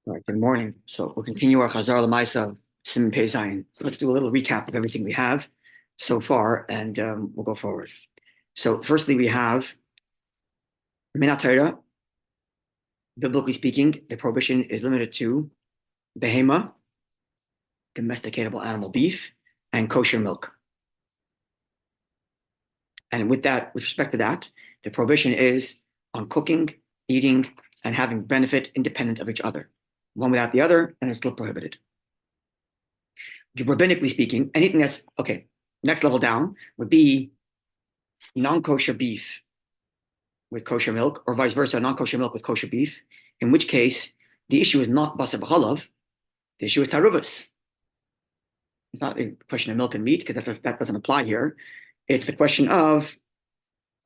All right, good morning. So we'll continue our Chazzarah U'LeMaaseh Siman Pei Zayin. Let's do a little recap of everything we have so far, and we'll go forward. So, firstly, we have Minat Torah. Biblically speaking, the prohibition is limited to behema, domesticatable animal beef, and kosher milk. And with respect to that, the prohibition is on cooking, eating, and having benefit independent of each other. One without the other, and it's still prohibited. Rabbinically speaking, anything that's okay, next level down would be non-kosher beef with kosher milk, or vice versa, non-kosher milk with kosher beef, in which case the issue is not basar b'chalav, the issue is taruvas. It's not a question of milk and meat, because that doesn't apply here. It's the question of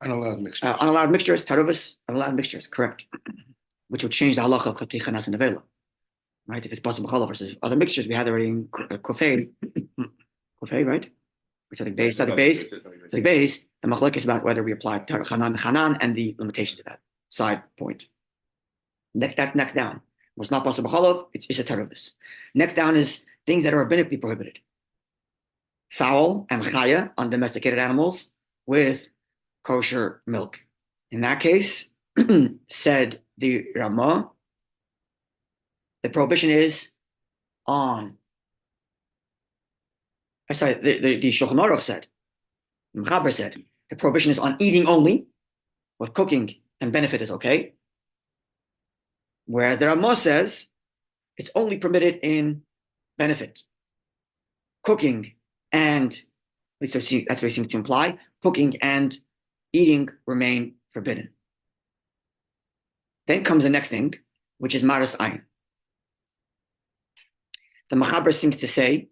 Unallowed mixtures, taruvas, unallowed mixtures, correct, which would change the halacha of chatei chanas and nevela. Right? If it's basar b'chalav versus other mixtures, we had already in kofei, right? Which I think base, the machlek is about whether we apply chanan and the limitations of that side point. Next down. What's not basar b'chalav, it's issa taruvas. Next down is things that are rabbinically prohibited. Fowl and chaya on domesticated animals with kosher milk. In that case, said the Ramah, the prohibition is on. Sorry, the Shulchan Aruch said, the Mechaber said, the prohibition is on eating only, but cooking and benefit is okay. Whereas the Ramah says it's only permitted in benefit. Cooking and, at least that's what it seems to imply, cooking and eating remain forbidden. Then comes the next thing, which is maras ayin. The Mechaber seems to say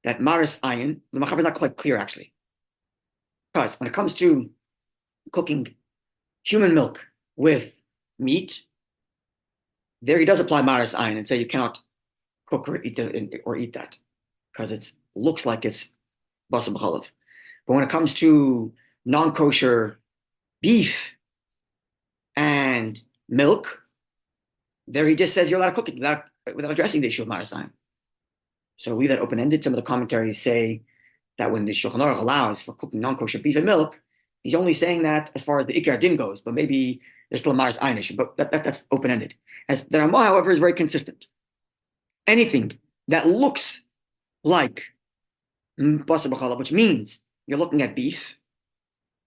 that maras ayin, the Mechaber is not quite clear actually. Because when it comes to cooking human milk with meat, there he does apply maras ayin and say you cannot cook or eat that because it looks like it's basar b'chalav. But when it comes to non-kosher beef and milk, there he just says you're allowed to cook it without addressing the issue of maras ayin. So we leave that open-ended. Some of the commentaries say that when the Shulchan Aruch allows for cooking non-kosher beef and milk, he's only saying that as far as the Ikar Din goes, but maybe there's still a maras ayin issue, but that's open-ended. As the Ramah, however, is very consistent. Anything that looks like basar b'chalav, which means you're looking at beef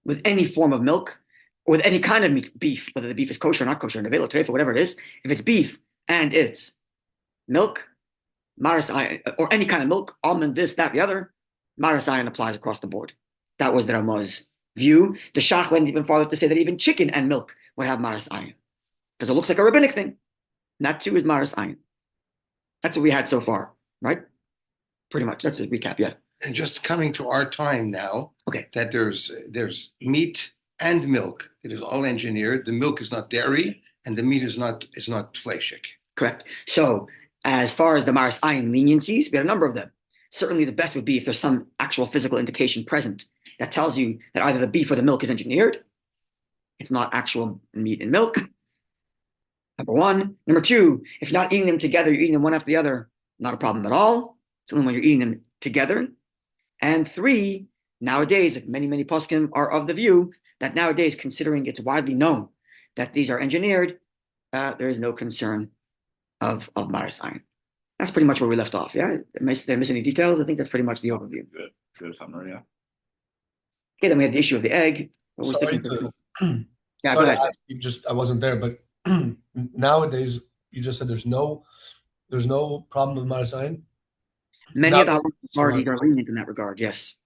with any form of milk, or with any kind of beef, whether the beef is kosher or not kosher, nevela, treif, or whatever it is, if it's beef and it's milk, maras ayin, or any kind of milk, almond, this, that, the other, maras ayin applies across the board. That was the Ramah's view. The Shach went even farther to say that even chicken and milk would have maras ayin, because it looks like a rabbinic thing. And that too is maras ayin. That's what we had so far, right? Pretty much. That's a recap, yeah. And just coming to our time now, okay, that there's meat and milk. It is all engineered. The milk is not dairy, and the meat is not fleishik. Correct. So as far as the maras ayin leniencies, we have a number of them. Certainly the best would be if there's some actual physical indication present that tells you that either the beef or the milk is engineered. It's not actual meat and milk. Number one. Number two, if you're not eating them together, you're eating them one after the other, not a problem at all. It's only when you're eating them together. And three, nowadays, many poskim are of the view that nowadays, considering it's widely known that these are engineered, there is no concern of maras ayin. That's pretty much where we left off. Yeah, did I miss any details? I think that's pretty much the overview. Good summary. Yeah. Okay, then we had the issue of the egg. Sorry Yeah, go ahead. I wasn't there, but nowadays you just said there's no problem with maras ayin. Many of the authorities are lenient in that regard. Yes,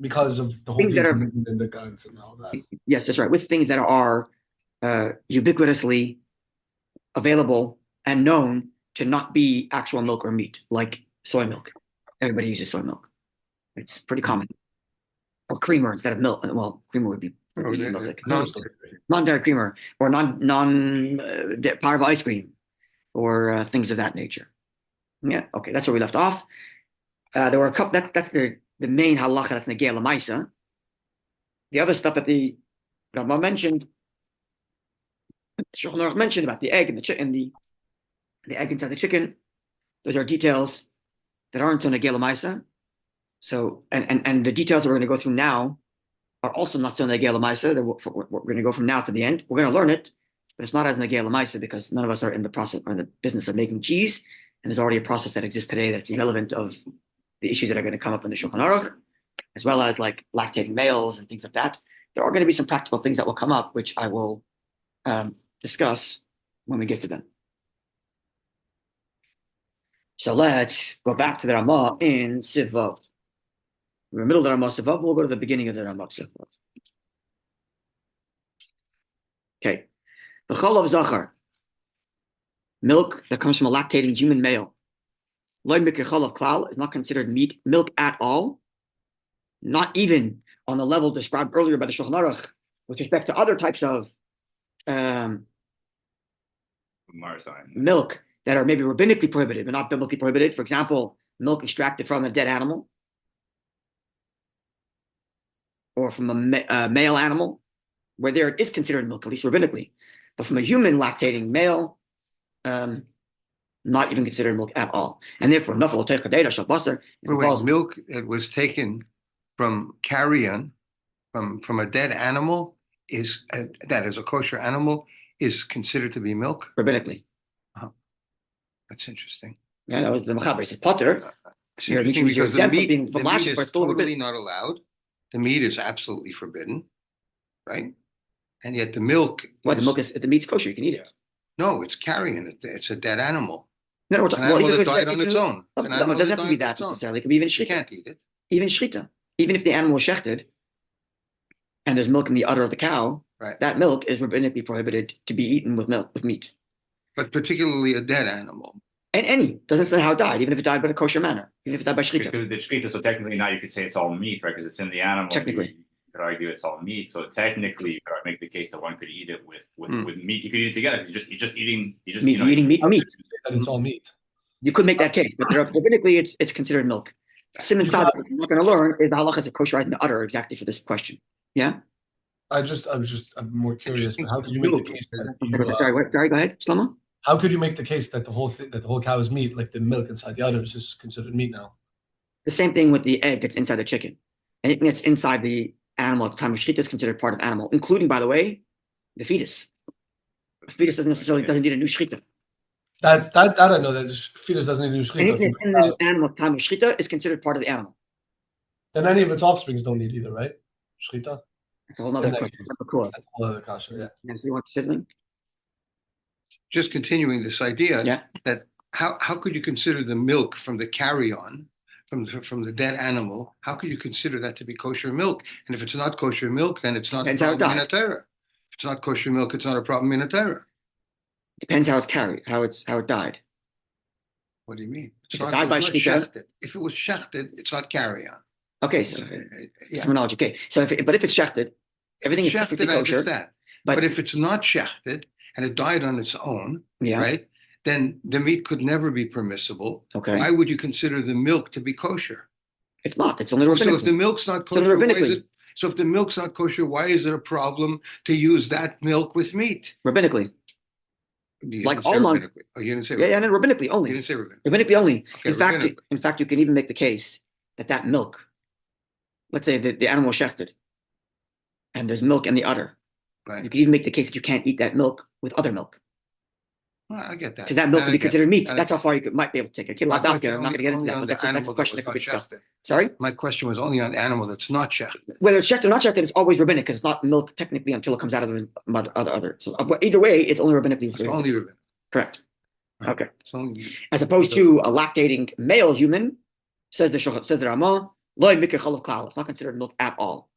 because of the whole things that are and the guns and all that. Yes, that's right. With things that are ubiquitously available and known to not be actual milk or meat, like soy milk. Everybody uses soy milk. It's pretty common. Or creamer instead of milk. Well, creamer would be non-dairy creamer, or non-parva ice cream, or things of that nature. Yeah, okay, that's where we left off. There were a couple. That's the main halacha. That's negei l'maaseh. The other stuff that the Rambam mentioned Shulchan Aruch mentioned about the egg and the egg inside the chicken. Those are details that aren't on a U'LeMaaseh. So, and the details that we're going to go through now are also not so Negei L'Maaseh. We're going to go from now to the end. We're going to learn it, but it's not as Negei L'Maaseh because none of us are in the process or in the business of making cheese, and there's already a process that exists today that's irrelevant of the issues that are going to come up in the Shulchan Aruch, as well as like lactating males and things like that. There are going to be some practical things that will come up, which I will discuss when we get to them. So let's go back to the Ramah in Sivav. In the middle of the Ramah Sivav, we'll go to the beginning of the Ramah Sivav. Okay. The Cholav Zachar, milk that comes from a lactating human male. Loy Mikir Cholav Klal is not considered milk at all, not even on the level described earlier by the Shulchan Aruch with respect to other types of milk that are maybe rabbinically prohibited, but not biblically prohibited. For example, milk extracted from a dead animal or from a male animal, where there it is considered milk, at least rabbinically. But from a human lactating male, not even considered milk at all. And therefore, milk that was taken from carrion, from a dead animal, that is a kosher animal, is considered to be milk? Rabbinically. That's interesting. Yeah, that was the Mechaber. He said, Potter. It's interesting because the meat is totally not allowed. The meat is absolutely forbidden, right? And yet the milk. The meat's kosher. You can eat it. No, it's carrion. It's a dead animal. No, it's an animal that died on its own. No, it doesn't have to be that necessarily. It could be even shchita. You can't eat it. Even shchita. Even if the animal was shechted and there's milk in the udder of the cow, right, that milk is rabbinically prohibited to be eaten with meat. But particularly a dead animal. And any. Doesn't say how it died, even if it died by a kosher manner. Even if it died by shchita. Because it's shchita, so technically now you could say it's all meat, right? Because it's in the animal. Technically. You could argue it's all meat. So technically, you could make the case that one could eat it with meat. You could eat it together. You're just eating meat. And it's all meat. You could make that case, but rabbinically, it's considered milk. Simon Sadik, what we're going to learn is the halachas of kosherizing the udder exactly for this question. Yeah. I'm more curious. But how could you make the case that sorry, go ahead, Shlomo. How could you make the case that the whole cow is meat, like the milk inside the udders is considered meat now? The same thing with the egg that's inside the chicken. Anything that's inside the animal at the time of shechita is considered part of the animal, including, by the way, the fetus. The fetus doesn't need a new shechita. That I know that the fetus doesn't need a new shechita. Anything in the animal at the time of shechita is considered part of the animal. And any of its offsprings don't need either, right? Shechita. That's a whole other question. That's a whole other question. Yeah. So you want to sibling? Just continuing this idea that how could you consider the milk from the carrion, from the dead animal, how could you consider that to be kosher milk? And if it's not kosher milk, then it's not a problem in a Torah. If it's not kosher milk, it's not a problem in a Torah. Depends how it's carried, how it died. What do you mean? If it died by shechita. If it was shechted, it's not carrion. Okay, so terminology. Okay, so if it's shechted, everything is perfectly kosher. But if it's not shechted and it died on its own, right? Then the meat could never be permissible. Okay. Why would you consider the milk to be kosher? It's not. It's only rabbinically. So if the milk's not kosher, if the milk's not kosher, why is it a problem to use that milk with meat? Rabbinically. Like all rabbinically. Oh, you didn't say rabbinically. Yeah, no, rabbinically only. You didn't say rabbinically. Rabbinically only. Okay, in fact, you can even make the case that milk, let's say the animal was shechted, and there's milk in the udder. Right. You can even make the case that you can't eat that milk with other milk. Well, I get that. Because that milk would be considered meat. That's how far you might be able to take it. I'm not going to get into that, but that's a question that could be discussed. Sorry? My question was only on the animal that's not shechted. Whether it's shechted or not shechted, it's always rabbinic because it's not milk technically until it comes out of the udder. So either way, it's only rabbinically. It's only rabbinic. Correct. Right. Okay. Only, as opposed to a lactating male human, says the Ramah, loy mikir chalav klal. It's not considered milk at all.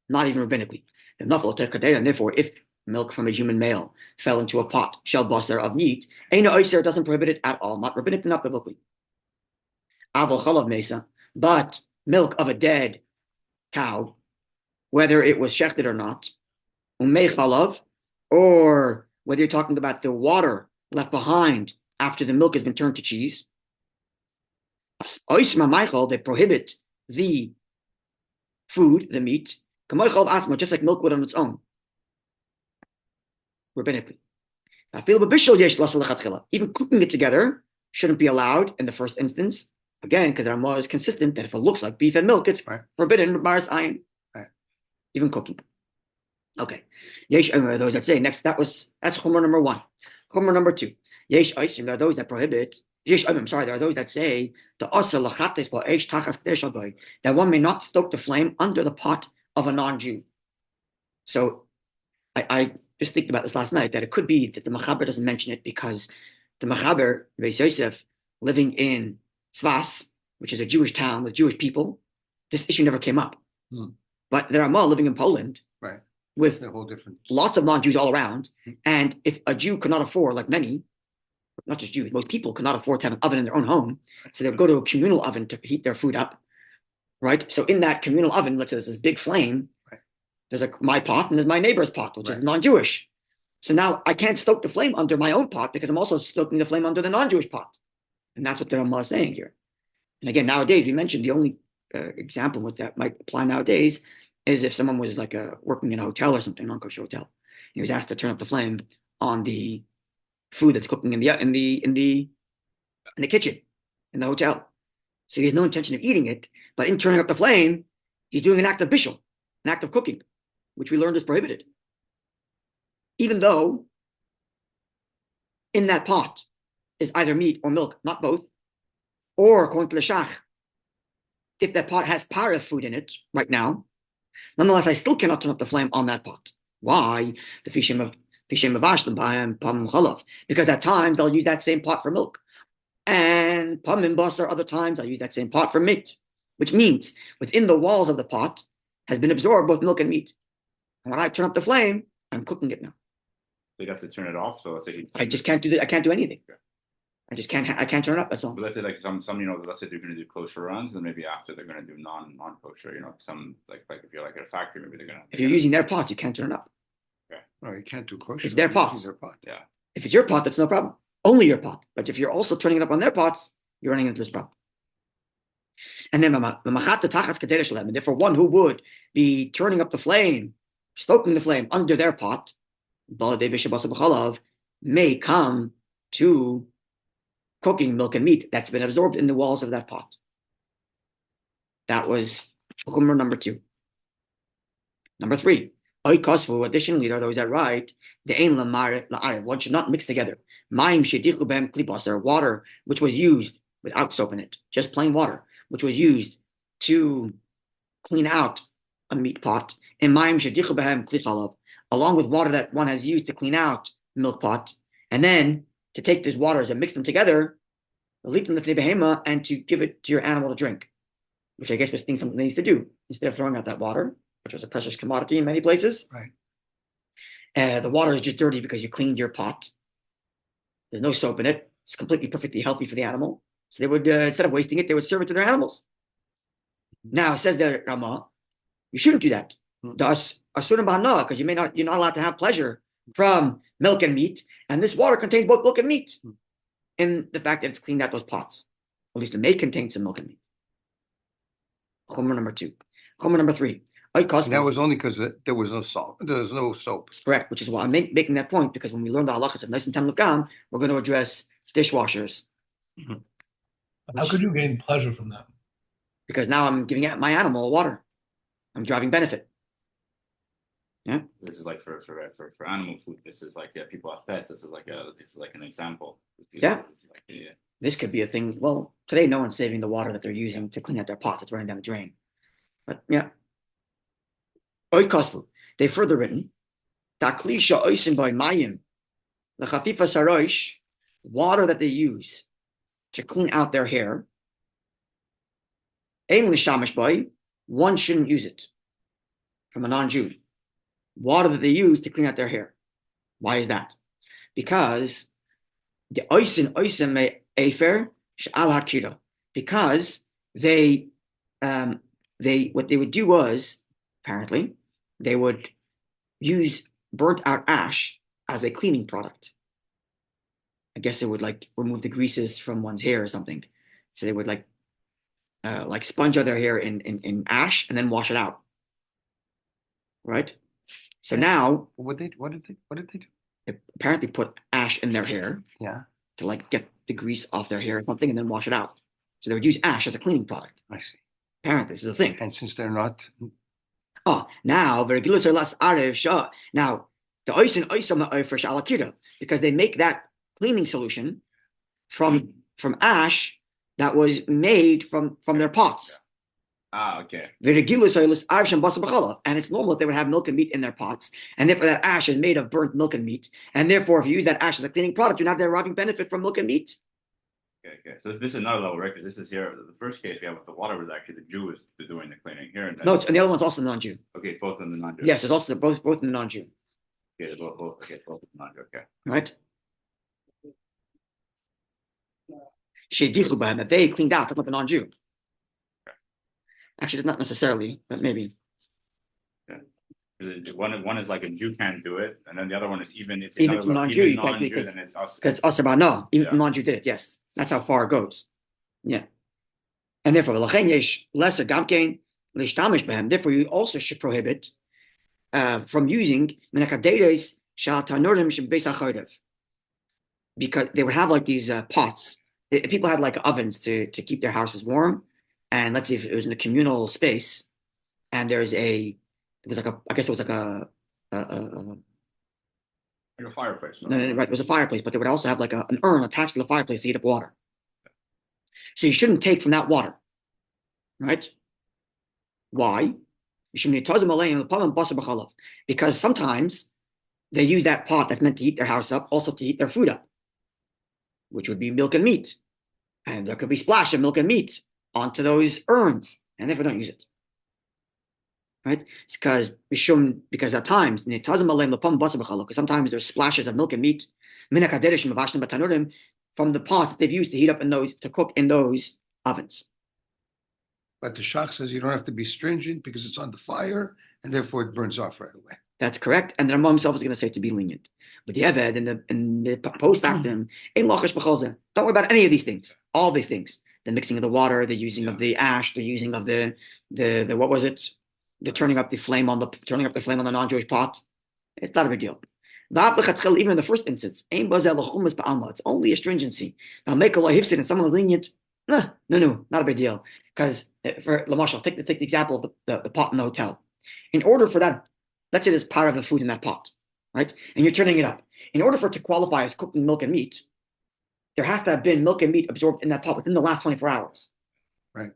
Not even rabbinically. And therefore, if milk from a human male fell into a pot, shel basar of meat, eina oyser doesn't prohibit it at all. Not rabbinically, not biblically. Aval chalav mesa, but milk of a dead cow, whether it was shechted or not, umei chalav, or whether you're talking about the water left behind after the milk has been turned to cheese, they prohibit the food, the meat, just like milk would on its own. rabbinically. Even cooking it together shouldn't be allowed in the first instance. Again, because the Ramah is consistent that if it looks like beef and milk, it's forbidden. Maris ayin. Even cooking. Okay. Yesh those that say next. That's chumrah number one. Chumrah number two. Yesh there are those that prohibit. I'm sorry. There are those that say that one may not stoke the flame under the pot of a non-Jew. So I just thinking about this last night that it could be that the Mechaber doesn't mention it because the Mechaber, Beis Yosef, living in Tzfas, which is a Jewish town with Jewish people, this issue never came up. But there are more living in Poland, with a whole different lots of non-Jews all around. And if a Jew could not afford, like many, not just Jews, most people could not afford to have an oven in their own home, so they would go to a communal oven to heat their food up, right? So in that communal oven, let's say there's this big flame. There's my pot and there's my neighbor's pot, which is non-Jewish. So now I can't stoke the flame under my own pot because I'm also stoking the flame under the non-Jewish pot. And that's what the Ramah is saying here. And again, nowadays, we mentioned the only example with that might apply nowadays is if someone was like working in a hotel or something, non-kosher hotel. And he was asked to turn up the flame on the food that's cooking in the kitchen, in the hotel. So he has no intention of eating it, but in turning up the flame, he's doing an act of bishul, an act of cooking, which we learned is prohibited. Even though in that pot is either meat or milk, not both, or according to the Shach, if that pot has parah food in it right now, nonetheless, I still cannot turn up the flame on that pot. Why? The fishim of chalav, because at times they'll use that same pot for milk, and pamim basar other times I'll use that same pot for meat, which means within the walls of the pot has been absorbed both milk and meat. And when I turn up the flame, I'm cooking it now. You'd have to turn it off. So let's say I just can't do that. I can't do anything. I just can't. I can't turn it up. That's all. But let's say like some let's say they're going to do kosher runs, then maybe after they're going to do non-kosher. Some like if you're like at a factory, maybe they're going to. If you're using their pot, you can't turn it up. Okay. No, you can't do kosher. It's their pots. Their pot. Yeah. If it's your pot, that's no problem. Only your pot. But if you're also turning it up on their pots, you're running into this problem. And then and therefore one who would be turning up the flame, stoking the flame under their pot, may come to cooking milk and meat that's been absorbed in the walls of that pot. That was chumrah number two. Number three, additionally, there are those that write, one should not mix together water which was used without soap in it, just plain water, which was used to clean out a meat pot, and along with water that one has used to clean out the milk pot, and then to take these waters and mix them together, and to give it to your animal to drink, which I guess was something they used to do instead of throwing out that water, which was a precious commodity in many places. Right. The water is just dirty because you cleaned your pot. There's no soap in it. It's completely perfectly healthy for the animal. So they would, instead of wasting it, they would serve it to their animals. Now it says the Ramah, you shouldn't do that. Because you're not allowed to have pleasure from milk and meat, and this water contains both milk and meat. In the fact that it's cleaned out those pots, at least it may contain some milk and meat. Chumrah number two. Chumrah number three. And that was only because there was no salt. There was no soap. Correct, which is why I'm making that point, because when we learn the halachas of Nice and Tam Gam, we're going to address dishwashers. How could you gain pleasure from that? Because now I'm giving my animal water. I'm driving benefit. Yeah. This is like for animal food. This is like people have pets. This is like an example. Yeah. This could be a thing. Well, today no one's saving the water that they're using to clean out their pots. It's running down the drain. But yeah. They further written water that they use to clean out their hair. One shouldn't use it from a non-Jew. Water that they use to clean out their hair. Why is that? Because the oisin may afer sh'al hakira. Because they what they would do was, apparently, they would use burnt out ash as a cleaning product. I guess it would like remove the greases from one's hair or something. So they would like sponge out their hair in ash and then wash it out. Right? So now what did they do? They apparently put ash in their hair. Yeah. To like get the grease off their hair or something and then wash it out. So they would use ash as a cleaning product. I see. Apparently, this is a thing. And since they're not. Oh, now now the oisin because they make that cleaning solution from ash that was made from their pots. Okay. And it's normal that they would have milk and meat in their pots, and therefore that ash is made of burnt milk and meat, and therefore if you use that ash as a cleaning product, you're not deriving benefit from milk and meat. Okay. So this is another level, right? Because this is here. The first case we have with the water was actually the Jew is doing the cleaning here. And no, and the other one's also the non-Jew. Okay, both in the non-Jew. Yes, it's also both in the non-Jew. Okay, both in the non-Jew. Okay. Right. That they cleaned out, talking about the non-Jew. Okay. Actually, not necessarily, but maybe. One is like a Jew can't do it, and then the other one is even from non-Jew, then it's us. It's us about no, even non-Jew did it. Yes, that's how far it goes. Yeah, and therefore lesser gamkein lishtamish behem. Therefore, you also should prohibit from using menakaderes shal tanurim shebeis hachodev, because they would have like these pots. People had like ovens to keep their houses warm, and let's say if it was in a communal space, and I guess it was like a fireplace. No, right. It was a fireplace, but they would also have like an urn attached to the fireplace to heat up water. So you shouldn't take from that water, right? Why? Because sometimes they use that pot that's meant to heat their house up also to heat their food up, which would be milk and meat, and there could be splash of milk and meat onto those urns, and therefore don't use it. Right? It's because at times because sometimes there's splashes of milk and meat from the pots that they've used to heat up to cook in those ovens. But the Shach says you don't have to be stringent because it's on the fire and therefore it burns off right away. That's correct, and the Rambam himself is going to say to be lenient. But the Eved in the post-factum, don't worry about any of these things. All these things: the mixing of the water, the using of the ash, the using of the what was it? The turning up the flame on the non-Jewish pot. It's not a big deal. Even in the first instance, it's only a stringency. Now make a law hifsid and someone lenient. No, not a big deal. Because for U'LeMaaseh, take the example of the pot in the hotel. In order for that, let's say there's part of the food in that pot, right? And you're turning it up. In order for it to qualify as cooking milk and meat, there has to have been milk and meat absorbed in that pot within the last 24 hours. Right.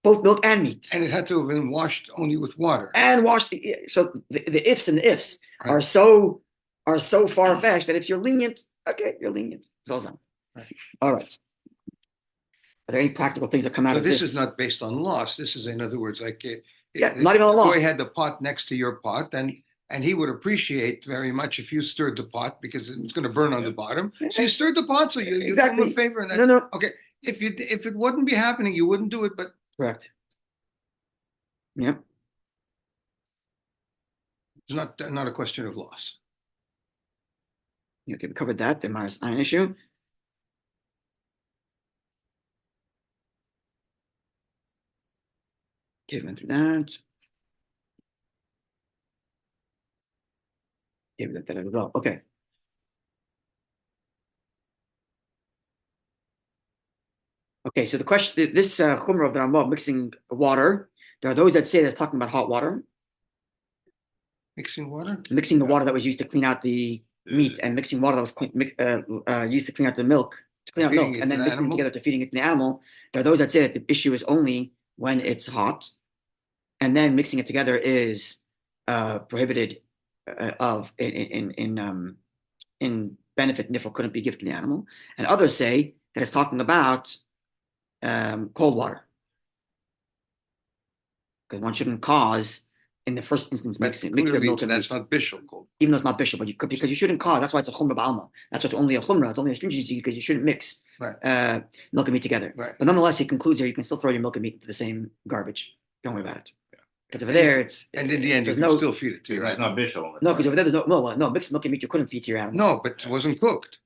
Both milk and meat. And it had to have been washed only with water. And washed. So the ifs and the ifs are so far-fetched that if you're lenient, okay, you're lenient. Right. All right. Are there any practical things that come out of this? So this is not based on loss. This is, in other words, like not even on loss. The boy had the pot next to your pot, and he would appreciate very much if you stirred the pot because it's going to burn on the bottom. So you stirred the pot, so you do him a favor. And that, no. Okay, if it wouldn't be happening, you wouldn't do it. But correct. Yep. It's not a question of loss. Okay, we covered that. The Mars iron issue. Okay, we went through that. Okay, that as well. Okay. Okay, so the question, this chumrah of the Rambam mixing water, there are those that say that's talking about hot water. Mixing water? Mixing the water that was used to clean out the meat and mixing water that was used to clean out the milk, and then mixing it together to feeding it to the animal. There are those that say that the issue is only when it's hot, and then mixing it together is prohibited in benefit, and therefore couldn't be given to the animal. And others say that it's talking about cold water, because one shouldn't cause, in the first instance, mixing milk and that's not bishul cold. Even though it's not bishul, but because you shouldn't cause. That's why it's a chumrah b'alma. That's why it's only a chumrah. It's only a stringency because you shouldn't mix milk and meat together. Right. But nonetheless, he concludes here you can still throw your milk and meat into the same garbage. Don't worry about it. Because over there, it's and in the end, you can still feed it to your animal. It's not bishul. No, because over there, there's no mixed milk and meat you couldn't feed to your animal. No, but it wasn't cooked.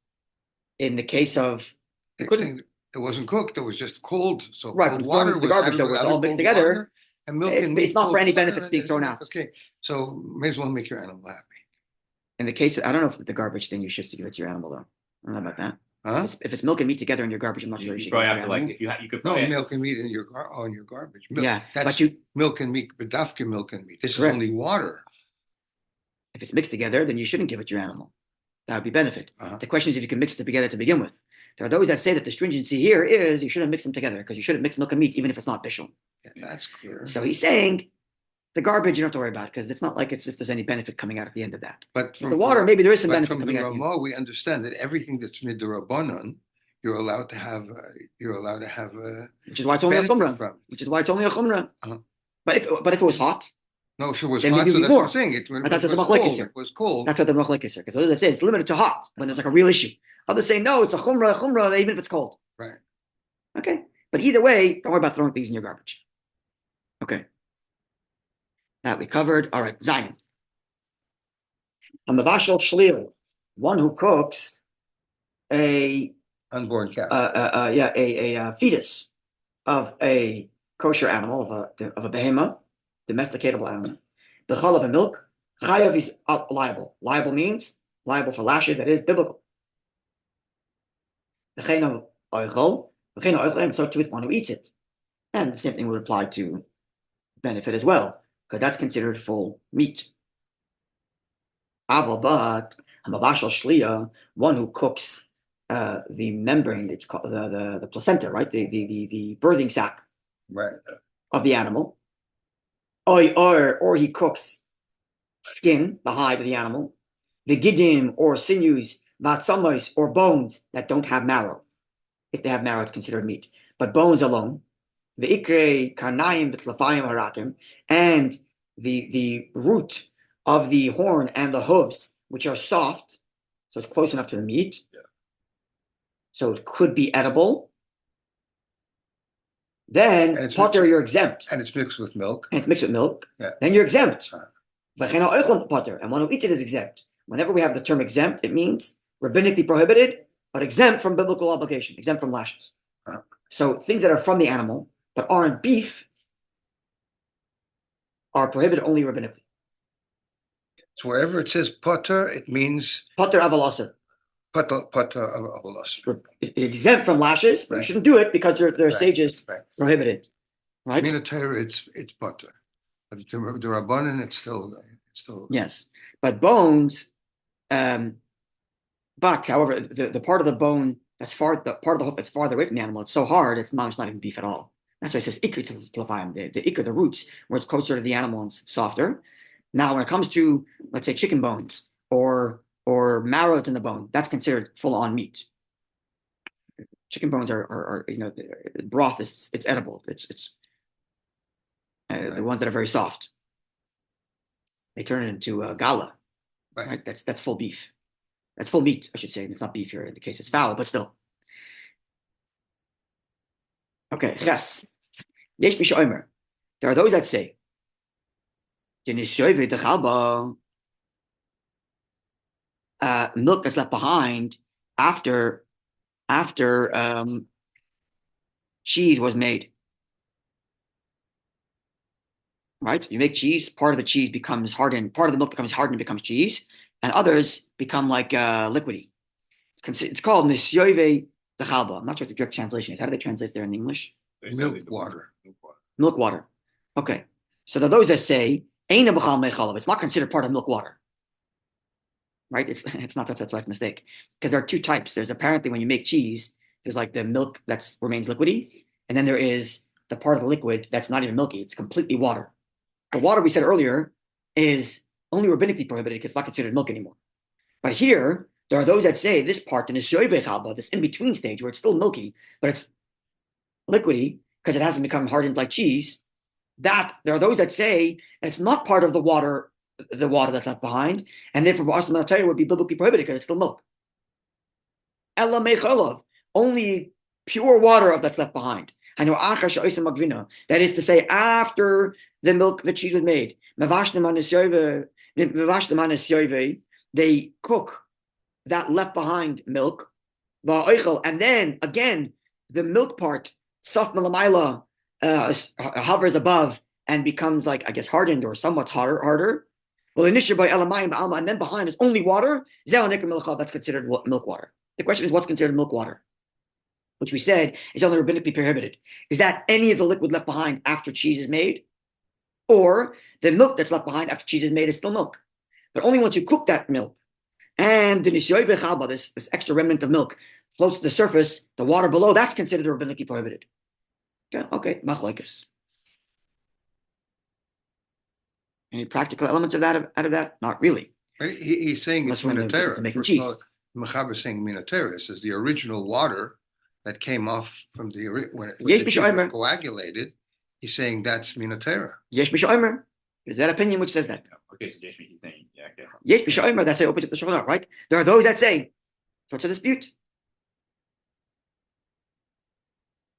In the case of it wasn't cooked. It was just cold. So right, cold water the garbage that was all mixed together. And milk and meat, it's not for any benefits being thrown out. Okay, so may as well make your animal happy. In the case, I don't know if the garbage thing you should give it to your animal though. I don't know about that. Huh? If it's milk and meat together in your garbage, I'm not sure You you should probably give it have to to your like animal. if you could No, probably milk and meat in your on your garbage. Milk, Yeah, that's but milk and meat, but dafka milk and meat. This Correct. is only water. if it's mixed together, then you shouldn't give it to your animal. That would be benefit. Uh-huh. The question is if you can mix them together to begin with. There are those that say that the stringency here is you shouldn't mix them together because you shouldn't mix milk and meat even if it's not bishul. Yeah, that's clear. So he's saying the garbage you don't have to worry about because it's not like it's if there's any benefit coming out at the end of that. But The water, maybe there is some but benefit from the coming out at the end. Ramah, we understand that everything that's midrabanan, you're allowed to have. Which is why it's only a benefit chumrah. from. Which is why it's only a chumrah. Uh-huh. But if it was hot, No, if it was then hot, maybe so that's more. what I'm saying. It, when But it that's was a cold, machlekes here. it was cold. that's what the machlekes is here. Because others say it's limited to hot when there's like a real issue. Others say no, it's a chumrah, even if it's cold. Right. Okay. But either way, don't worry about throwing things in your garbage. Okay. That we covered. All right, Zion. A mavashal shlir, one who cooks a Unborn cat. a fetus of a kosher animal of a behema, domesticatable animal. The chal of a milk, chayav is liable. Liable means liable for lashes. That is biblical. The chen of oichol, and so too with one who eats it, and the same thing would apply to benefit as well, because that's considered full meat. But a mavashal shliya, one who cooks the membrane, it's called the placenta, right? The birthing sac, Right. of the animal, or he cooks skin, the hide of the animal, the gidim or sinews, vatzamos or bones that don't have marrow. If they have marrow, it's considered meat. But bones alone, the ikre karnayim v'tlafayim harakim, and the root of the horn and the hooves, which are soft, so it's close enough to the meat. Yeah. So it could be edible. Then potter, you're exempt. And it's mixed with milk. And it's mixed with milk. Yeah. Then you're exempt. Uh-huh. Potter, and one who eats it is exempt. Whenever we have the term exempt, it means rabbinically prohibited, but exempt from biblical obligation, exempt from lashes. Uh-huh. So things that are from the animal but aren't beef are prohibited only rabbinically. So wherever it says potter, it means Potter avalasa. potter of alos. Exempt from lashes, but Right. You shouldn't do it because there are Right. sages Right. prohibited. Right? Minatera, it's potter. But the rabbanon, it's still. Yes, but bones. But however, the part of the bone that's the part of the hoof that's farther away from the animal, it's so hard, it's not even beef at all. That's why it says ikr tlafayim, the ikr, the roots, where it's closer to the animal and softer. Now, when it comes to, let's say, chicken bones or marrow that's in the bone, that's considered full-on meat. Chicken bones are broth is it's edible. It's Right. The ones that are very soft. They turn it into gala. Right. That's full beef. That's full meat, I should say. It's not beef here in the case it's fowl, but still. Okay, ches. Yesh mish omer. There are those that say, milk that's left behind after cheese was made. Right? You make cheese, part of the cheese becomes hardened, part of the milk becomes hardened and becomes cheese, and others become like liquidy. It's called nisyoive dechalba. I'm not sure what the direct translation is. How do they translate there in English? Milk water. Milk water. Okay. So there are those that say, Eina b'chal mei chalav. It's not considered part of milk water. Right? It's not, that's a mistake. Because there are two types. There's apparently when you make cheese, there's like the milk that remains liquidy, and then there is the part of the liquid that's not even milky. It's completely water. The water we said earlier is only rabbinically prohibited because it's not considered milk anymore. But here, there are those that say this part in the shoyve chalba, this in-between stage where it's still milky, but it's liquidy because it hasn't become hardened like cheese. That there are those that say that it's not part of the water that's left behind, and therefore for us the Tanya would be biblically prohibited because it's still milk. Ella mecholav, only pure water that's left behind. That is to say, after the milk, the cheese was made, they cook that left behind milk, and then again the milk part, saf melamaila, hovers above and becomes like, I guess, hardened or somewhat harder. And then behind is only water. That's considered milk water. The question is, what's considered milk water? Which we said is only rabbinically prohibited. Is that any of the liquid left behind after cheese is made? Or the milk that's left behind after cheese is made is still milk? But only once you cook that milk and this extra remnant of milk floats to the surface, the water below, that's considered rabbinically prohibited. Okay, machlokes. Any practical elements of that out of that? Not really. He's saying it's minatera. Making cheese. Mechaber is saying minatera says the original water that came off from when the cheese was coagulated. He's saying that's minatera. Yesh b'shomer. Is that opinion which says that? Okay, so he's saying, yeah, okay. Yesh b'shomer. That's how opens up the Shulchan Aruch, right? There are those that say, so it's a dispute.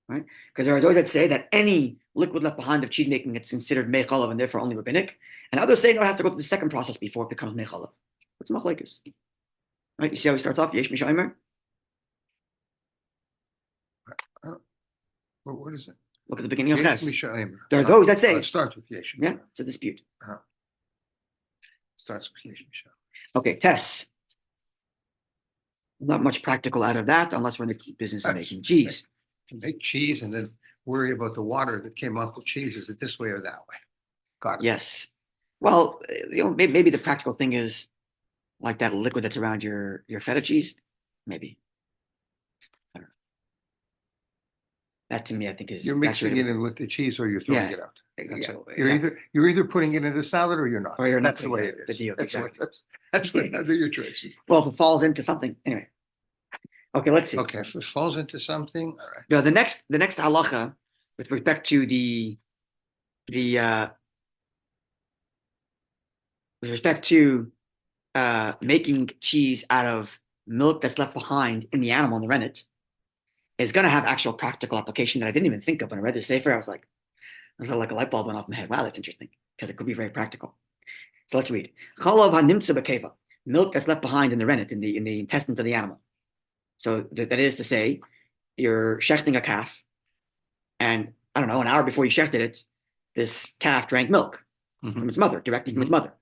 Right? Because there are those that say that any liquid left behind of cheese making is considered mei chalav and therefore only rabbinic, and others say no, it has to go through the second process before it becomes mei chalav. What's machlokes? Right? You see how he starts off? Yesh misha'imer. What is it? Look at the beginning of Ches. There are those that say it starts with yesh. Yeah, it's a dispute. Starts with yesh misha'imer. Okay, Tes. Not much practical out of that, unless we're in the business of making cheese. To make cheese and then worry about the water that came off the cheese. Is it this way or that way? Got it. Yes. Well, maybe the practical thing is like that liquid that's around your feta cheese. Maybe. I don't know. That to me, I think is you're mixing it in with the cheese, or you're throwing it out. That's it. You're either putting it in the salad or you're not. Or you're not. That's the way it is. The deal. Exactly. That's your choices. Well, if it falls into something, anyway. Okay, let's see. Okay, if it falls into something, all right. Now, the next halacha with respect to making cheese out of milk that's left behind in the animal in the rennet is going to have actual practical application that I didn't even think of when I read the Sefer. I was like a light bulb went off in my head. Wow, that's interesting because it could be very practical. So let's read. Chalav hanimtza b'keva, milk that's left behind in the rennet, in the intestines of the animal. So that is to say, you're shechting a calf, and I don't know, an hour before you shechted it, this calf drank milk from its mother, directly from its mother.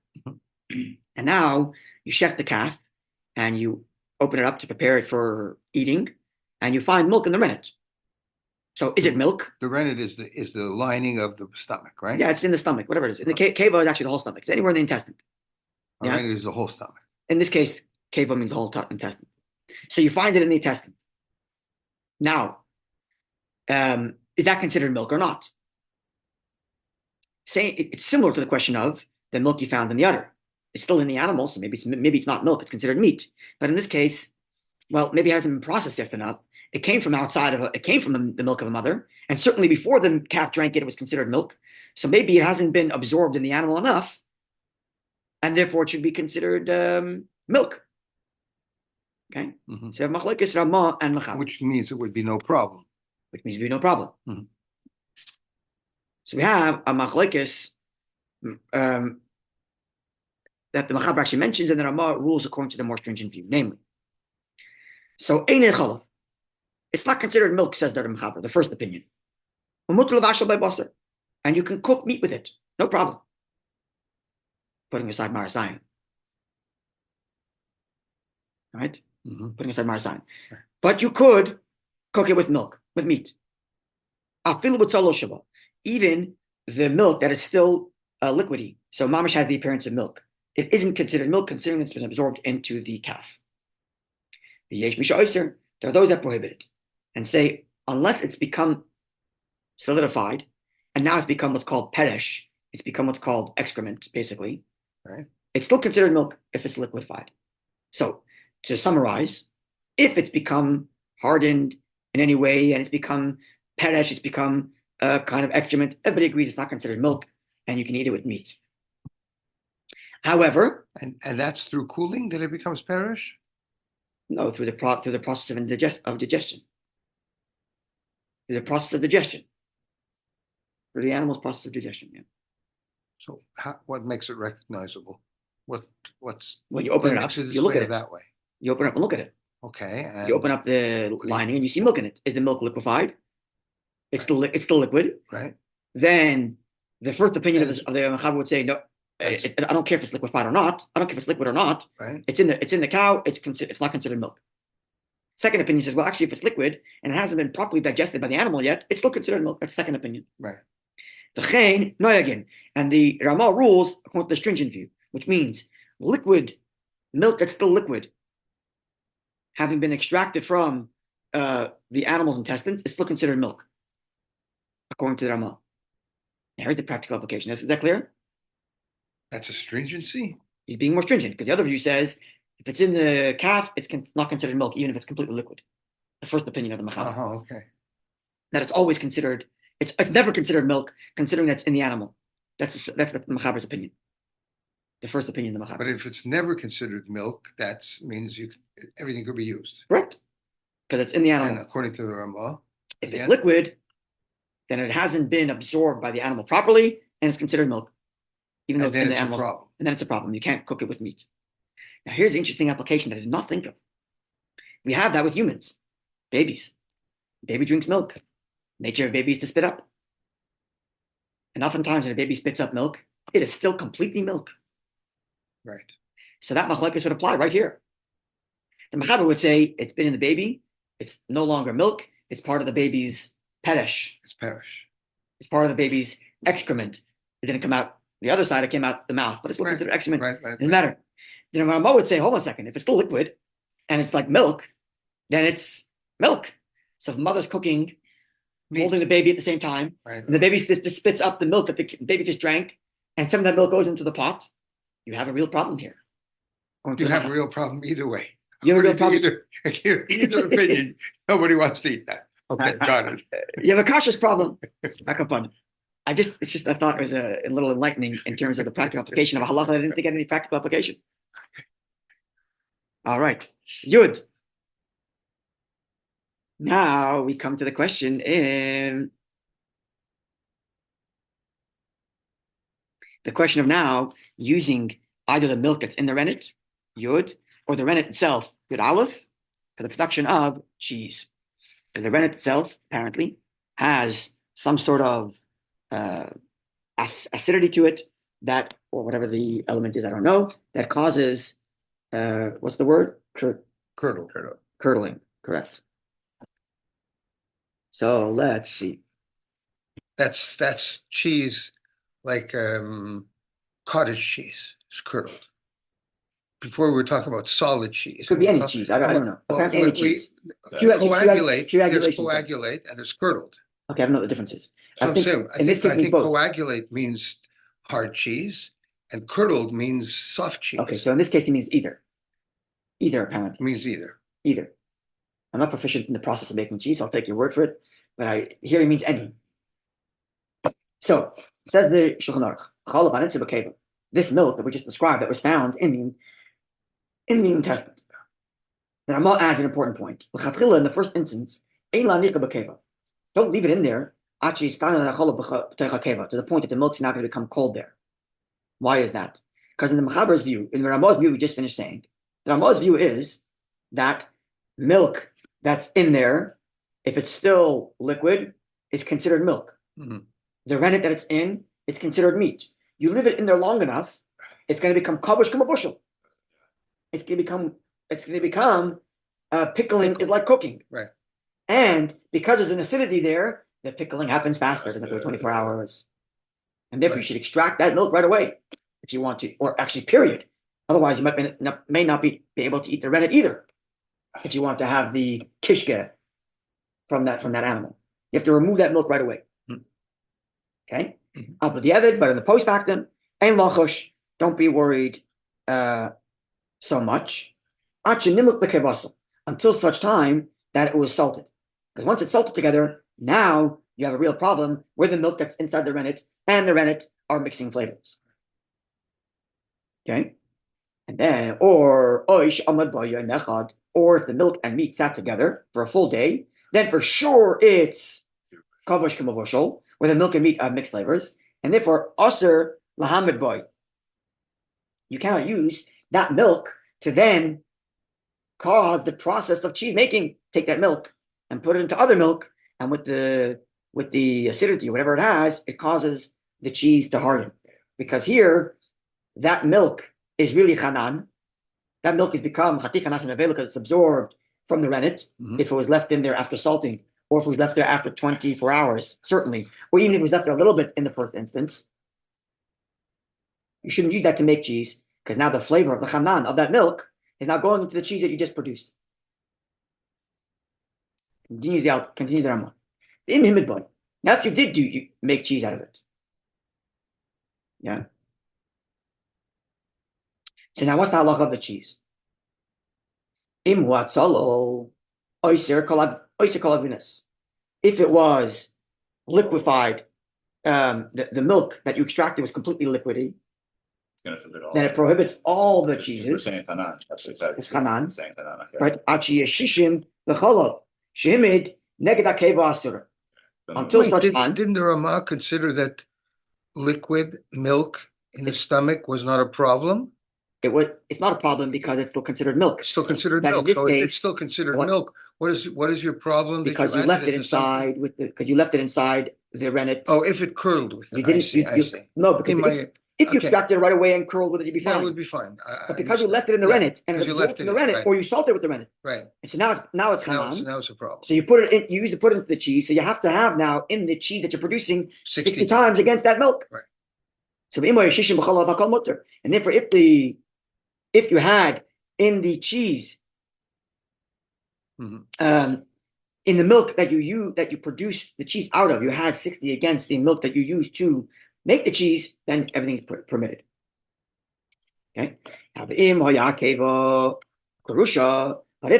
And now you shecht the calf, and you open it up to prepare it for eating, and you find milk in the rennet. So is it milk? The rennet is the lining of the stomach, right? Yeah, it's in the stomach, whatever it is. And the keva is actually the whole stomach. It's anywhere in the intestine. Yeah? Rennet is the whole stomach. In this case, keva means the whole intestine. So you find it in the intestine. Now, is that considered milk or not? It's similar to the question of the milk you found in the udder. It's still in the animal, so maybe it's not milk. It's considered meat. But in this case, well, maybe it hasn't been processed yet enough. It came from it came from the milk of a mother, and certainly before the calf drank it, it was considered milk. So maybe it hasn't been absorbed in the animal enough, and therefore it should be considered milk. Okay, so machlokes Ramah and Mechaber, which means it would be no problem. Which means it would be no problem. So we have a machlokes that the Mechaber actually mentions, and the Ramah rules according to the more stringent view, namely. So einei chalav, it's not considered milk, says the Mechaber, the first opinion. And you can cook meat with it, no problem. Putting aside marasayin. Right? Putting aside marasayin. But you could cook it with milk, with meat. Even the milk that is still liquidy, so mamash has the appearance of milk. It isn't considered milk, considering it's been absorbed into the calf. There are those that prohibit it and say, unless it's become solidified, and now it's become what's called peresh, it's become what's called excrement, basically. Right. It's still considered milk if it's liquefied. So, to summarize, if it's become hardened in any way and it's become peresh, it's become a kind of excrement, everybody agrees it's not considered milk, and you can eat it with meat. However, and that's through cooling that it becomes peresh? No, through the process of digestion. Through the process of digestion. Through the animal's process of digestion, yeah. So what makes it recognizable? What's when you open it up, you look at it that way. You open it up and look at it. Okay. You open up the lining and you see milk in it. Is the milk liquefied? It's still liquid. Right. Then the first opinion of the Mechaber would say no. I don't care if it's liquefied or not. I don't care if it's liquid or not. Right. It's in the cow. It's not considered milk. Second opinion says, well, actually, if it's liquid and it hasn't been properly digested by the animal yet, it's still considered milk. That's second opinion. Right. And the Ramah rules according to the stringent view, which means liquid milk that's still liquid, having been extracted from the animal's intestines, is still considered milk, according to the Ramah. Now, here's the practical application. Is that clear? That's a stringency? He's being more stringent because the other view says if it's in the calf, it's not considered milk, even if it's completely liquid. The first opinion of the Machaber. Okay. That it's always considered, it's never considered milk, considering that's in the animal. That's the Machaber's opinion. The first opinion of the Machaber. But if it's never considered milk, that means everything could be used. Correct. Because it's in the animal. And according to the Ramah, if it's liquid, then it hasn't been absorbed by the animal properly, and it's considered milk. Even though it's in the animal. And then it's a problem. You can't cook it with meat. Now, here's the interesting application that I did not think of. We have that with humans, babies. Baby drinks milk. Nature of babies to spit up. And oftentimes when a baby spits up milk, it is still completely milk. Right. So that machlekes would apply right here. The Machaber would say it's been in the baby, it's no longer milk, it's part of the baby's perish. It's perish. It's part of the baby's excrement. It didn't come out the other side, it came out the mouth, but it's still considered excrement. Right. Doesn't matter. Then Ramah would say, hold on a second, if it's still liquid and it's like milk, then it's milk. So if mother's cooking, holding the baby at the same time, right. And the baby spits up the milk that the baby just drank, and some of that milk goes into the pot, you have a real problem here. You have a real problem either way. You have a real problem. Either opinion, nobody wants to eat that. Okay, got it. You have a cautious problem. Back up on. I thought it was a little enlightening in terms of the practical application of a halacha. I didn't think it had any practical application. All right, Yud. Now we come to the question in the question of now using either the milk that's in the rennet, Yud, or the rennet itself, Yud Aleph, for the production of cheese. Because the rennet itself, apparently, has some sort of acidity to it that, or whatever the element is, I don't know, that causes, what's the word? Curdling, correct. So let's see. That's cheese like cottage cheese. It's curdled. Before we were talking about solid cheese. It could be any cheese. I don't know. Apparently any cheese. Coagulate. There's coagulate and there's curdled. Okay, I don't know what the difference is. So I think coagulate means hard cheese and curdled means soft cheese. Okay, so in this case it means either. Either, apparently. It means either. Either. I'm not proficient in the process of making cheese. I'll take your word for it. But here it means any. So, says the Shulchan Aruch, this milk that we just described that was found in the New Testament. The Ramah adds an important point. In the first instance, don't leave it in there to the point that the milk's not going to become cold there. Why is that? Because in the Machaber's view, in the Ramah's view, we just finished saying, the Ramah's view is that milk that's in there, if it's still liquid, is considered milk. Mm-hmm. The rennet that it's in, it's considered meat. You leave it in there long enough, it's going to become kavush kamavushal. It's going to become pickling is like cooking. Right. And because there's an acidity there, the pickling happens faster than after 24 hours. And therefore, you should extract that milk right away if you want to, or actually, period. Otherwise, you may not be able to eat the rennet either. If you want to have the kishke from that animal, you have to remove that milk right away. Okay, but in the post factum, ein lachosh, don't be worried so much until such time that it was salted. Because once it's salted together, now you have a real problem where the milk that's inside the rennet and the rennet are mixing flavors. Okay, and then or if the milk and meat sat together for a full day, then for sure it's kavush kamavushal, where the milk and meat have mixed flavors, and therefore aser lahamid boy. You cannot use that milk to then cause the process of cheese making. Take that milk and put it into other milk, and with the acidity, whatever it has, it causes the cheese to harden. Because here, that milk is really chanan. That milk has become chati chanas and avela because it's absorbed from the rennet. If it was left in there after salting, or if it was left there after 24 hours, certainly, or even if it was left there a little bit in the first instance, you shouldn't use that to make cheese because now the flavor of the chanan of that milk is now going into the cheese that you just produced. Continues the Rambam. Now, if you make cheese out of it, yeah. So now, what's the halacha of the cheese? If it was liquefied, the milk that you extracted was completely liquidy, then it prohibits all the cheeses. We're saying chanan. It's chanan, right? Until such time. Didn't the Ramah consider that liquid milk in the stomach was not a problem? It's not a problem because it's still considered milk. It's still considered milk. So it's still considered milk. What is your problem? Because you left it inside because you left it inside the rennet. Oh, if it curled with it. I see. No, because if you extracted it right away and curled with it, you'd be fine. That would be fine. But because you left it in the rennet and it absorbed in the rennet, or you salted it with the rennet. Right. And so now it's chanan. Now it's a problem. So you put it in, you use to put it into the cheese. So you have to have now in the cheese that you're producing 60 times against that milk. Right. So and therefore if you had in the cheese, in the milk that you produce the cheese out of, you had 60 against the milk that you used to make the cheese, then everything's permitted. Okay. But if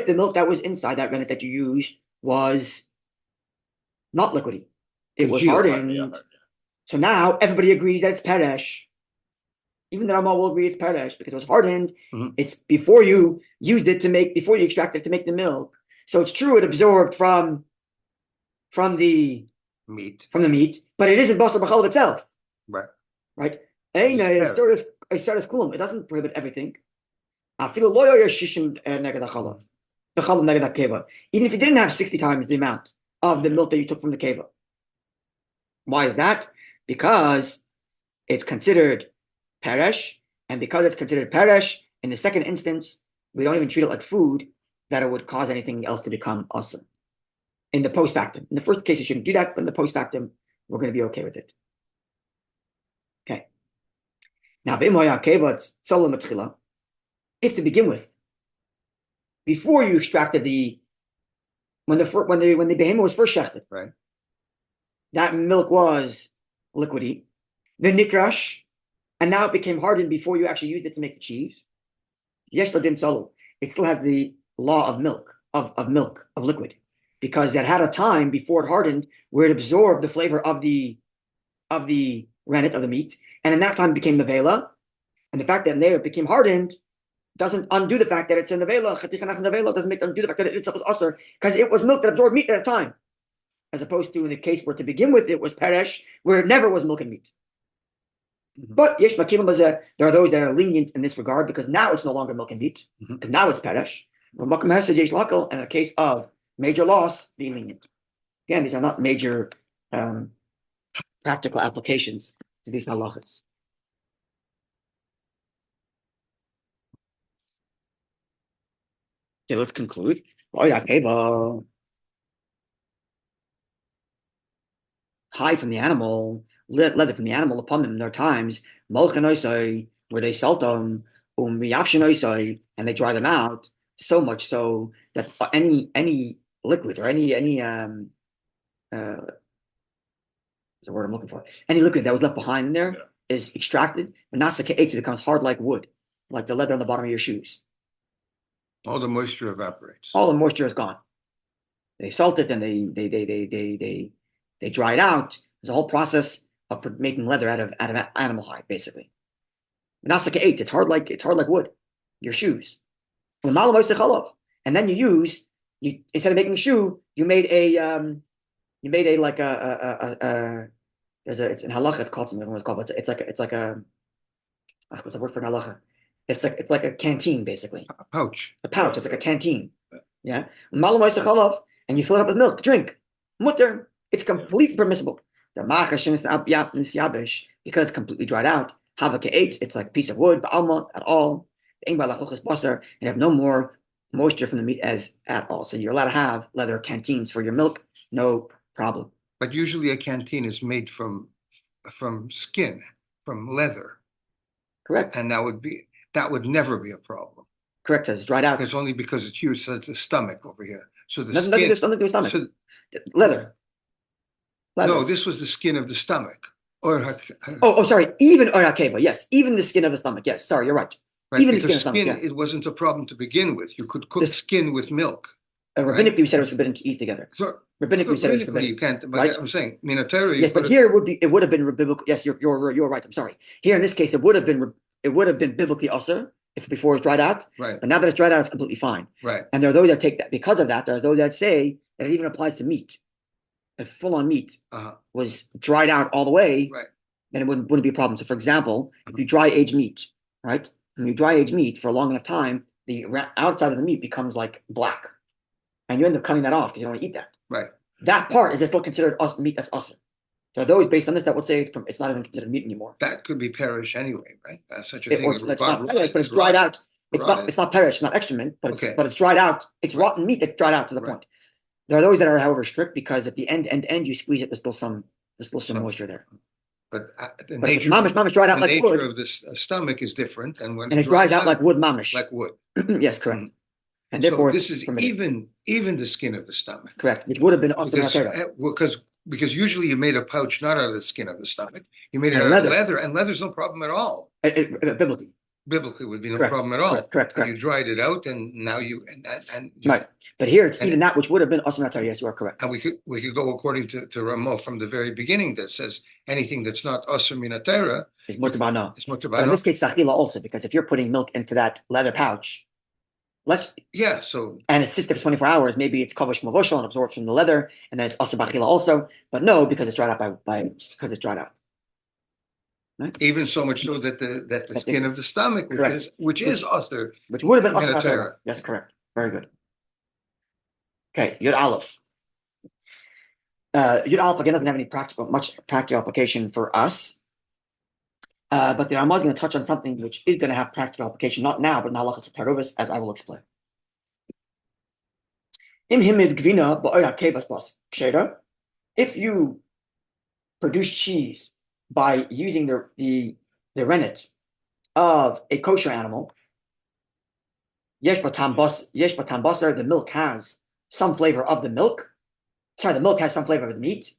the milk that was inside that rennet that you used was not liquidy, it was hardened. So now everybody agrees that it's peresh. Even the Ramah will agree it's peresh because it was hardened. It's before you used it before you extracted it to make the milk. So it's true it absorbed from the meat, but it isn't basar b'chalav itself. Right. It doesn't prohibit everything. Even if you didn't have 60 times the amount of the milk that you took from the keva. Why is that? Because it's considered peresh, and because it's considered peresh, in the second instance, we don't even treat it like food, that it would cause anything else to become awesome. In the post factum. In the first case, you shouldn't do that, but in the post factum, we're going to be okay with it. Okay. Now, if to begin with, before you extracted when the behemoth was first shechted, right, that milk was liquidy, the nikrash, and now it became hardened before you actually used it to make the cheese. Yesh lo din solo. It still has the law of milk, of liquid, because it had a time before it hardened where it absorbed the flavor of the rennet of the meat, and in that time it became nevela. And the fact that there it became hardened doesn't undo the fact that it's a nevela. Doesn't undo the fact that it itself was usher, because it was milk that absorbed meat at a time, as opposed to in the case where to begin with it was peresh, where it never was milk and meat. But yesh makilim bazeh, there are those that are lenient in this regard because now it's no longer milk and meat, because now it's peresh. And in a case of major loss, be lenient. Again, these are not major practical applications to these halachas. Okay, let's conclude. Hide from the animal, leather from the animal upon them. There are times where they salt them, and they dry them out, so much so that any liquid or any the word I'm looking for, any liquid that was left behind in there is extracted, and that's the it becomes hard like wood, like the leather on the bottom of your shoes. All the moisture evaporates. All the moisture is gone. They salt it and they dry it out. There's a whole process of making leather out of animal hide, basically. Nasaka 8, it's hard like wood. Your shoes. And then you instead of making a shoe, you made a like it's in halacha, it's called something, I don't know what it's called, but it's like a what's the word for halacha? It's like a canteen, basically. A pouch. It's like a canteen. Yeah. And you fill it up with milk to drink. Mutter. It's completely permissible. The because it's completely dried out. Havake eight, it's like a piece of wood, but alma at all. And you have no more moisture from the meat as at all. So you're allowed to have leather canteens for your milk, no problem. But usually a canteen is made from skin, from leather. Correct. And that would never be a problem. Correct, because it's dried out. It's only because it's used as a stomach over here. So the Nothing skin. to do with stomach. Leather. No, this was the skin of the stomach. Sorry. Even Orakeva, yes. Even the skin of the stomach, yes. Sorry, you're right. Right, even the because skin of the stomach, it wasn't a problem to begin with. You could cook skin with milk. Rabbinically, we said it was forbidden to eat together. So, rabbinically, we said it was forbidden. You can't. But right? I'm saying, Minatera. Yes, but here it would have been biblical. Yes, you're right. I'm sorry. Here in this case, it would have been biblically usher if before it's dried out. Right. But now that it's dried out, it's completely fine. Right. And there are those that take that because of that. There are those that say that it even applies to meat. If full-on meat was dried out all the way, right, then it wouldn't be a problem. So, for example, if you dry age meat, right? When you dry age meat for a long enough time, the outside of the meat becomes like black, and you end up cutting that off because you don't want to eat that. Right. That part is still considered meat that's usher. There are those based on this that would say it's not even considered meat anymore. That could be perish anyway, right? Such a thing. It's not perish, but it's dried out. It's not perish, it's not excrement, but it's dried out. It's rotten meat that's dried out to the point. There are those that are, however, strict because at the end you squeeze it. There's still some moisture there. But the nature, mamish dried out like wood. The nature of this stomach is different, and when it dries out like wood, mamish. Like wood. Yes, correct. And therefore, so this is even the skin of the stomach. Correct, which would have been because usually you made a pouch not out of the skin of the stomach. You made it out of leather, and leather's no problem at all. Biblically would be no problem at all. Correct. You dried it out, and now you right. But here it's even that which would have been osir. Yes, you are correct. And we could go according to Ramo from the very beginning that says anything that's not osir minatera is mutar ba'ano. Is mutar ba'ano. But in this case, sachila also, because if you're putting milk into that leather pouch, and it sits there for 24 hours, maybe it's kavash mavoshel and absorbed from the leather, and then it's osir b'achila also. But no, because it's dried out because it's dried out. Right? Even so much so that the skin of the stomach, which is osir, which would have been osir. Yes, correct. Very good. Okay, Yud Aleph. Yud Aleph again doesn't have much practical application for us, but the Ramah is going to touch on something which is going to have practical application, not now, but in halachas taruvis, as I will explain. If you produce cheese by using the rennet of a kosher animal, yesh batan basar, the milk has some flavor of the milk. Sorry, the milk has some flavor of the meat,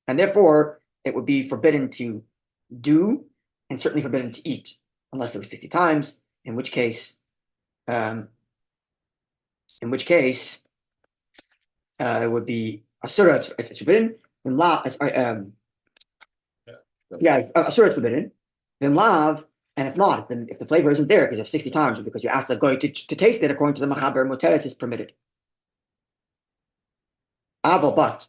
and therefore it would be forbidden to do, and certainly forbidden to eat, unless it was 60 times. In which case, it would be asura. It's forbidden. Asura it's forbidden. Then lav, and if not, then if the flavor isn't there because of 60 times, or because you asked the guy to taste it according to the machaber muteres is permitted. But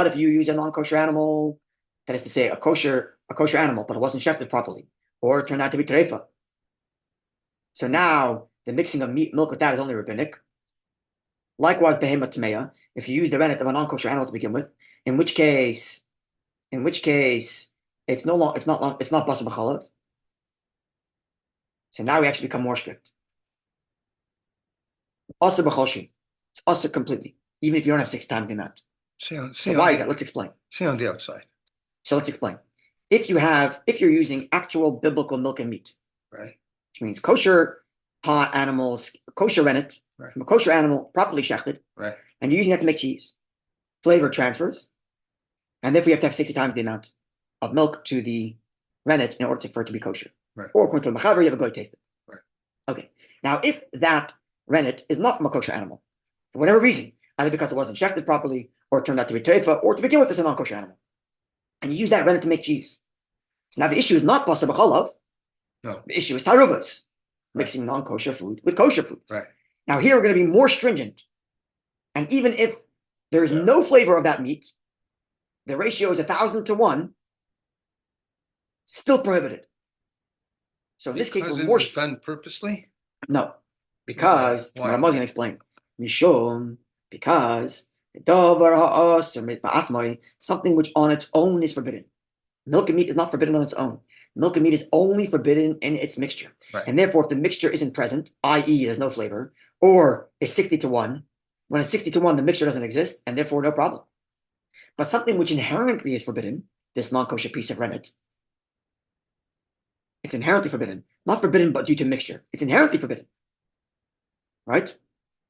if you use a non-kosher animal, that is to say a kosher animal, but it wasn't shechted properly, or it turned out to be terefa. So now the mixing of milk with that is only rabbinic. Likewise, behema tmeya, if you use the rennet of a non-kosher animal to begin with, in which case it's not basar b'chalav. So now we actually become more strict. Asur b'cholshin. It's usher completely, even if you don't have 60 times the amount. So why is that? Let's explain. Say on the outside. So let's explain. If you're using actual biblical milk and meat, right, which means kosher animals, kosher rennet, right, from a kosher animal, properly shechted, right, and you're using that to make cheese, flavor transfers, and therefore you have to have 60 times the amount of milk to the rennet in order for it to be kosher. Right. Or according to the machaber, you have a goy taste it. Right. Okay. Now, if that rennet is not from a kosher animal, for whatever reason, either because it wasn't shechted properly, or it turned out to be treifa, or to begin with, it's a non-kosher animal, and you use that rennet to make cheese. So now the issue is not basar b'chalav. No. The issue is taruvas, mixing non-kosher food with kosher food. Right. Now here we're going to be more stringent, and even if there's no flavor of that meat, the ratio is 1,000 to 1, still prohibited. So in this case, we're more done purposely. No, because I was going to explain. Mishum, because something which on its own is forbidden. Milk and meat is not forbidden on its own. Milk and meat is only forbidden in its mixture. Right. And therefore, if the mixture isn't present, i.e., there's no flavor, or it's 60-1, when it's 60-1, the mixture doesn't exist, and therefore no problem. But something which inherently is forbidden, this non-kosher piece of rennet, it's inherently forbidden. Not forbidden, but due to mixture. It's inherently forbidden. Right?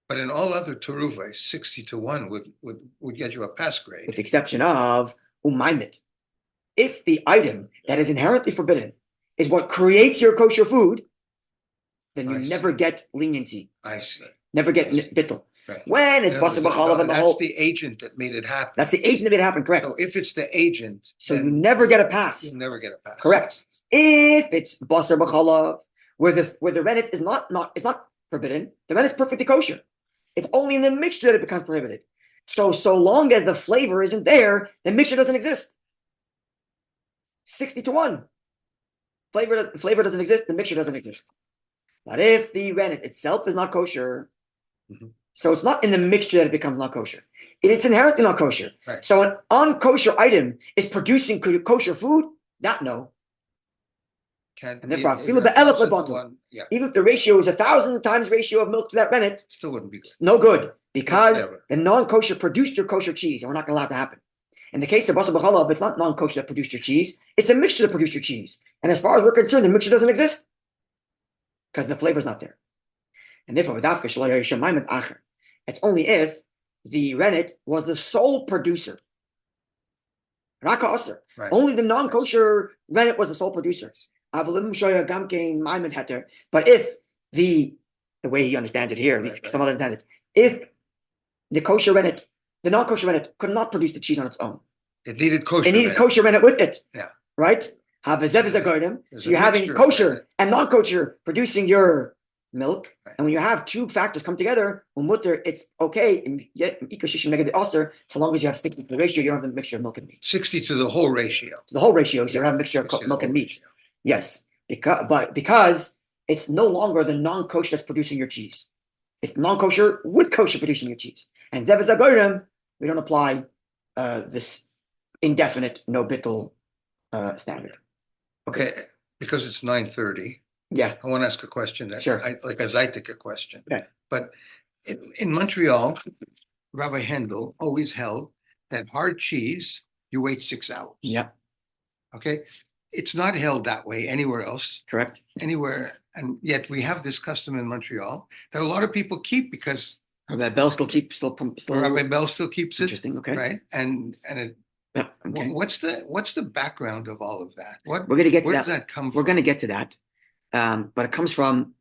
But in all other teruvah, 60-1 would get you a pass grade. Mm-hmm. With the exception of U'LeMaaseh. If the item that is inherently forbidden is what creates your kosher food, then you never get leniency. I see. Never get bittul. Right. When it's basar b'chalav and the whole. That's the agent that made it happen. That's the agent that made it happen, correct. So if it's the agent, so you never get a pass. You never get a pass. Correct. If it's basar b'chalav, where the rennet is not forbidden, the rennet is perfectly kosher. It's only in the mixture that it becomes prohibited. So long as the flavor isn't there, the mixture doesn't exist. 60-1. Flavor doesn't exist, the mixture doesn't exist. But if the rennet itself is not kosher, so it's not in the mixture that it becomes not kosher. It's inherently not kosher. Right. So an unkosher item is producing kosher food, that no. And therefore, even if the ratio is 1,000 times ratio of milk to that rennet, still wouldn't be good. No good, because the non-kosher produced your kosher cheese, and we're not going to allow that to happen. In the case of basar b'chalav, it's not non-kosher that produced your cheese; it's a mixture that produced your cheese. And as far as we're concerned, the mixture doesn't exist because the flavor's not there. And therefore, it's only if the rennet was the sole producer. Right. Only the non-kosher rennet was the sole producer. But if the way he understands it here, some other understand it, if the kosher rennet, the non-kosher rennet could not produce the cheese on its own. It needed kosher. It needed kosher rennet with it. Yeah. Right? So you're having kosher and non-kosher producing your milk. Right. And when you have two factors come together, it's okay. So long as you have 60 to the ratio, you don't have the mixture of milk and meat. 60 to the whole ratio. The whole ratio, so you have a mixture of milk and meat. Ratio. Yes. Because it's no longer the non-kosher that's producing your cheese. It's non-kosher with kosher producing your cheese. And we don't apply this indefinite no bittul standard. Okay, because it's 9:30. Yeah, I want to ask a question that sure. Like a Zaitika question. Okay. But in Montreal, Rabbi Hendel always held that hard cheese you wait 6 hours. Yeah. Okay. It's not held that way anywhere else. Correct. Anywhere, and yet we have this custom in Montreal that a lot of people keep because Rabbi Bell still keeps Rabbi Bell still keeps it. Interesting. Okay. Right. And it. Yeah, okay. What's the background of all of that? We're going to get where to does that come from? We're going to get to that, but it comes from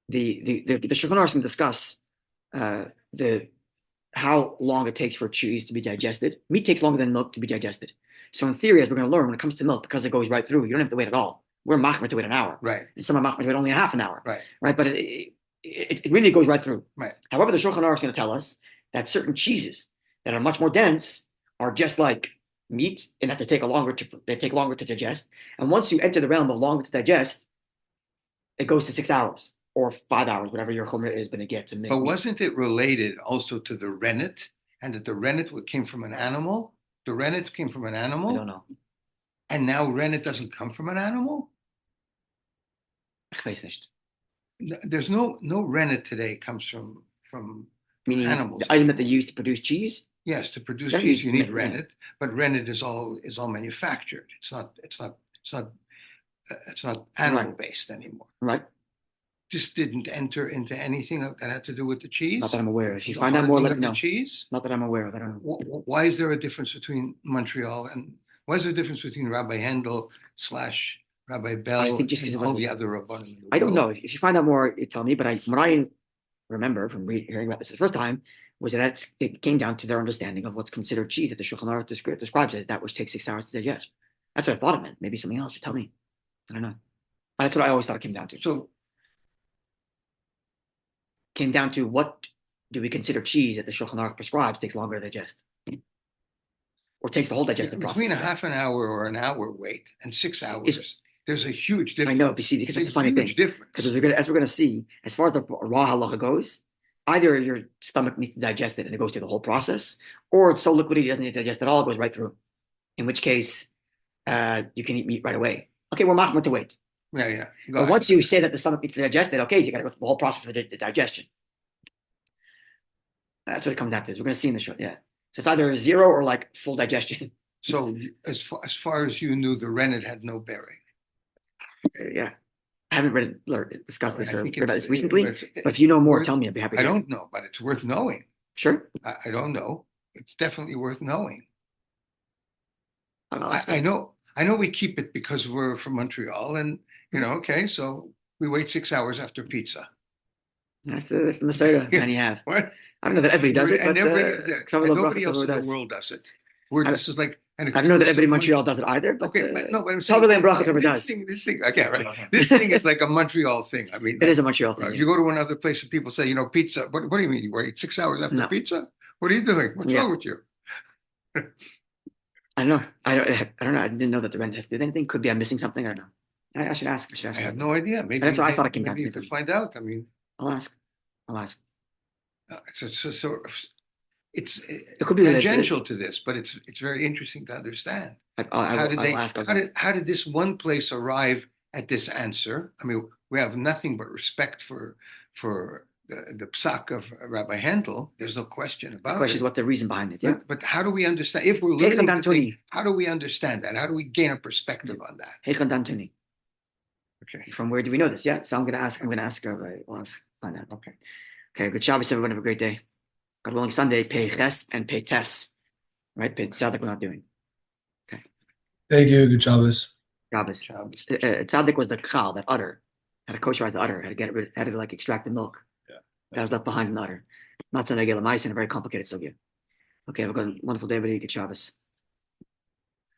the Shulchan Aruch can discuss how long it takes for cheese to be digested. Meat takes longer than milk to be digested. So in theory, as we're going to learn, when it comes to milk, because it goes right through, you don't have to wait at all. We're machmir to wait an hour, right? And some are machmir to wait only a half an hour, right? But it really goes right through, right? However, the Shulchan Aruch is going to tell us that certain cheeses that are much more dense are just like meat, in that they take longer to digest. And once you enter the realm of longer to digest, it goes to 6 hours or 5 hours, whatever your chomer is going to get to make. But wasn't it related also to the rennet, and that the rennet came from an animal? The rennet came from an animal? I don't know. And now rennet doesn't come from an animal? There's no rennet today comes from meaning animals. The item that they use to produce cheese? Yes, to produce cheese you need rennet, but rennet is all manufactured. It's not animal based anymore. Right. This didn't enter into anything that had to do with the cheese. Not that I'm aware of. If you find out more, let me know. Cheese. Not that I'm aware of. I don't know. Why is there a difference between Montreal and why is there a difference between Rabbi Hendel / Rabbi Bell? I think just because all the other rabbanim. I don't know. If you find out more, you tell me. But what I remember from hearing about this the first time was that it came down to their understanding of what's considered cheese that the Shulchan Aruch describes as that which takes 6 hours to digest. That's what I thought it meant. Maybe something else. You tell me. I don't know. That's what I always thought it came down to. So came down to what do we consider cheese that the Shulchan Aruch prescribes takes longer to digest, or takes the whole digestive process. Between a half an hour or an hour wait and 6 hours, there's a huge difference. I know, but see, because that's the funny thing. Because as we're going to see, as far as the raw halacha goes, either your stomach needs to digest it and it goes through the whole process, or it's so liquidy it doesn't need to digest at all, it goes right through. In which case, you can eat meat right away. Okay, we're machmir to wait. Yeah. But once you say that the stomach needs to digest it, okay, you got to go through the whole process of the digestion. That's what it comes down to. We're going to see in the show. Yeah. So it's either zero or like full digestion. So as far as you knew, the rennet had no bearing. Yeah. I haven't read or discussed this or read about this recently, but if you know more, tell me. I'd be happy to I hear. don't know, but it's worth knowing. Sure. I don't know. It's definitely worth knowing. I know we keep it because we're from Montreal and, okay, so we wait 6 hours after pizza. That's the Messiah, and you have. What? I don't know that everybody does it, but nobody else in the world does it. This is like. I don't know that everybody in Montreal does it either, but okay, but I'm saying this thing, okay, right. This thing is like a Montreal thing. I mean, it is a Montreal thing. You go to another place and people say, pizza. What do you mean? You wait 6 hours after pizza? What are you doing? What's wrong with you? I don't know. I don't know. I didn't know that the rent did anything. Could be I'm missing something. I don't know. I should ask. I have no idea. Maybe that's what I thought it came down to. Maybe you could find out. I mean, I'll ask. It could be tangential to this, but it's very interesting to understand. How did this one place arrive at this answer? I mean, we have nothing but respect for the psak of Rabbi Handel. There's no question about it. The question is what the reason behind it. Yeah. But how do we understand? If we're learning the thing, how do we understand that? How do we gain a perspective on that? Okay. From where do we know this? Yeah. So I'm going to ask Rabbi. I'll find out. Okay. Okay. Good Shabbos, everyone. Have a great day. God willing, Sunday, pay ches and pay tes. Right? Pay tzaddik we're not doing. Okay. Thank you. Good Shabbos. Tzaddik was the chal, that udder. Had to kosherize the udder. Had to like extract the milk. Yeah. That was left behind in the udder. Not U'LeMaaseh in a very complicated sugya. Okay, have a good, wonderful day, everybody. Good Shabbos.